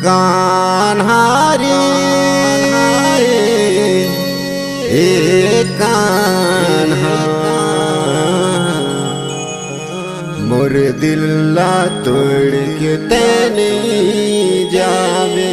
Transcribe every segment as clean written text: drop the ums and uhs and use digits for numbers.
कान्हा रे कान्हा मोर दिल्ला तोड़ के तने जावे।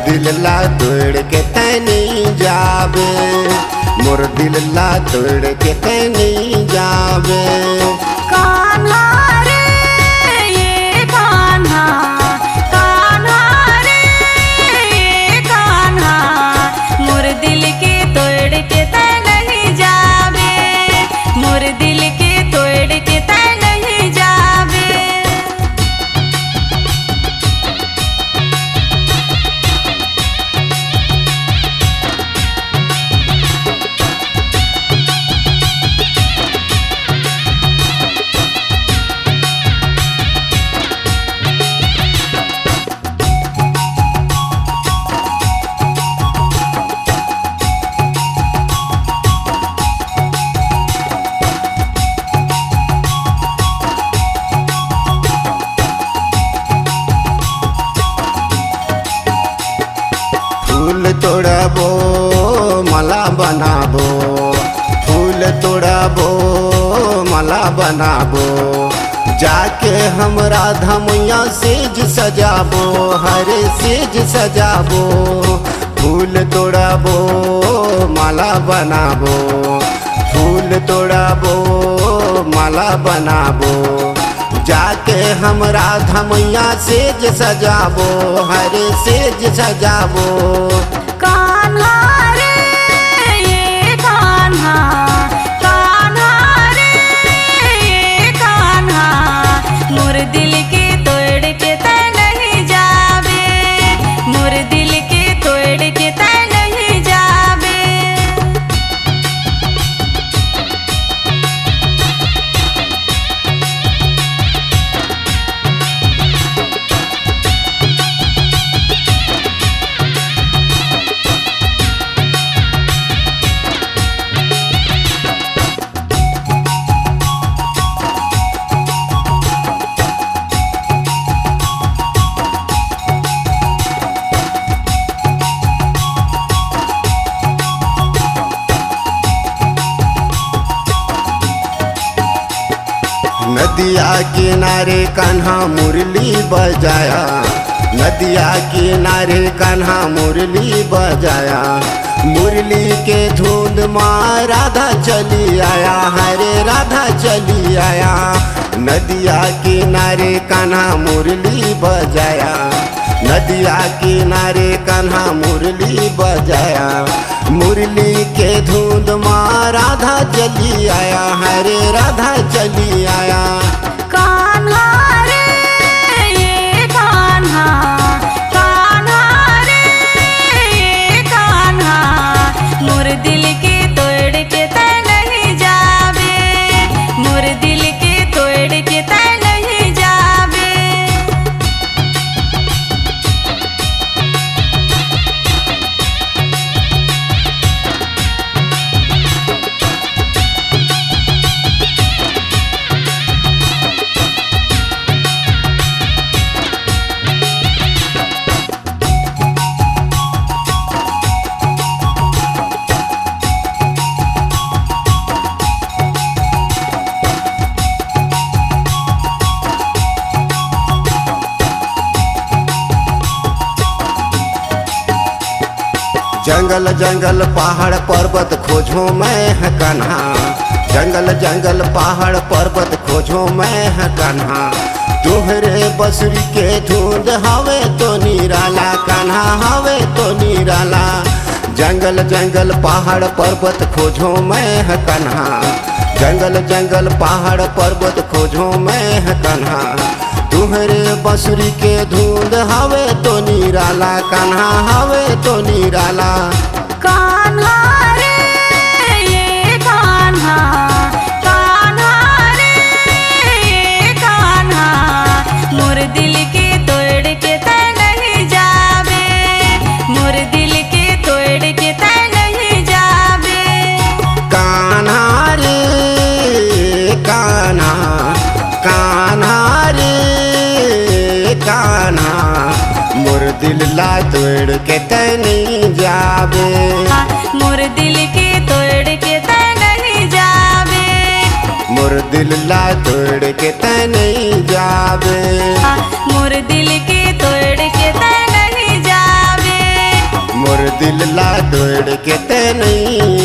दिल्ला तोड़ के तनी जावे, मोर दिल्ला तोड़ के तनी जावे। कान्हा रे ये कान्हा, कान्हा रे ये कान्हा, मोर दिल के तोड़ के तनी जावे, मोर दिल के तोड़ के तनी जावे। फूल तोड़ाबो माला बनाबो, फूल तोड़ाबो माला बनाबो, जाके हम राधा मैया सेज सजाबो, हरे सेज सजाबो। फूल तोड़ाबो माला बनाबो, फूल तोड़ाबो माला बनाबो, जाके हम राधा मैया सेज सजाबो, हरे सेज सजाबो। कान्हा रे ये कान्हा, कान्हा रे ये कान्हा, मोर दिल के तोड़ के तनी जावे, मोर दिल के तोड़ के तनी जावे। नदिया किनारे कान्हा मुरली बजाया, नदिया किनारे कान्हा मुरली बजाया, मुरली के धुंध में राधा चली आया, हरे राधा चली आया। नदिया किनारे कान्हा मुरली बजाया, नदिया किनारे कान्हा मुरली बजाया, मुरली के धुंध में राधा चली आया, हरे राधा चली आया। कान्हा रे ये कान्हा, कान्हा रे ये कान्हा, मोर दिल के तोड़ के तनी जावे, मोर दिल के तोड़ के तनी जावे। जंगल जंगल पहाड़ पर्वत खोजो मैं है कान्हा, जंगल जंगल पहाड़ पर्वत खोजो मैं है कान्हा। तोहरे बसुरी के धुंध हवे तो निराला कान्हा हवे तो निराला। जंगल जंगल पहाड़ पर्वत खोजो मैं है कान्हा। जंगल जंगल पहाड़ पर्वत खोजो मैं है कान्हा। तुहरे बसुरी के धुंध हवे तो निराला कान्हा हवे तो निराला। कान्हा रे ये कान्हा, कान्हा रे ये कान्हा, मोर दिल के तोड़ के तै नहीं जावे, मोर दिल के तोड़ के तै नहीं जावे। कान्हा रे कान्हा, कान्हा रे कान्हा, मोर दिल ला तोड़ के तै नहीं जावे। मोर दिल के तोड़ के तै नहीं जावे, मोर दिल ला तोड़ के तै नहीं जावे। मोर दिल के तोड़ के तै नहीं जावे, मोर दिल ला तोड़ के तै नहीं